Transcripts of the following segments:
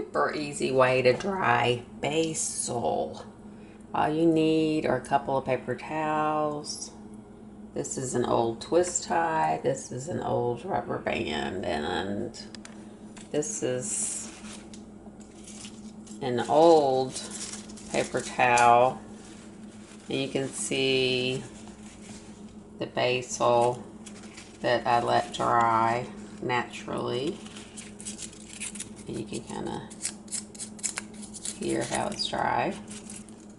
super easy way to dry basil. All you need are a couple of paper towels. This is an old twist tie. This is an old rubber band. And this is an old paper towel. And you can see the basil that I let dry naturally. And you can kind of hear how it's dry.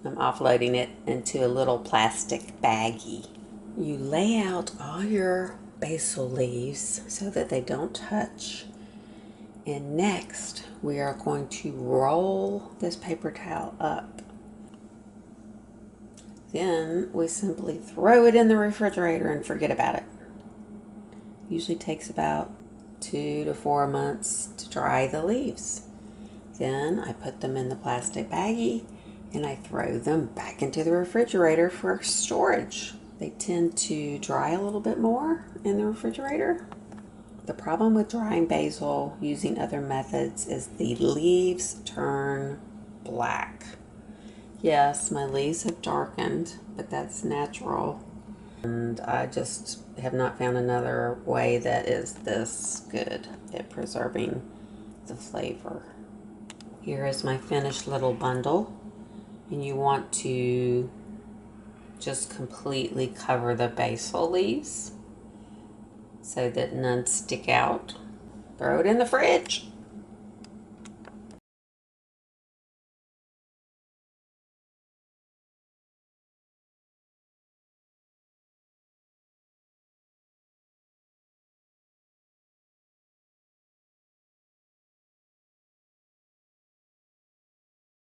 I'm offloading it into a little plastic baggie. You lay out all your basil leaves so that they don't touch. And next, we are going to roll this paper towel up. Then we simply throw it in the refrigerator and forget about it. Usually takes about 2 to 4 months to dry the leaves. Then I put them in the plastic baggie and I throw them back into the refrigerator for storage. They tend to dry a little bit more in the refrigerator. The problem with drying basil using other methods is the leaves turn black. Yes, my leaves have darkened, but that's natural. And I just have not found another way that is this good at preserving the flavor. Here is my finished little bundle. And you want to just completely cover the basil leaves so that none stick out. Throw it in the fridge.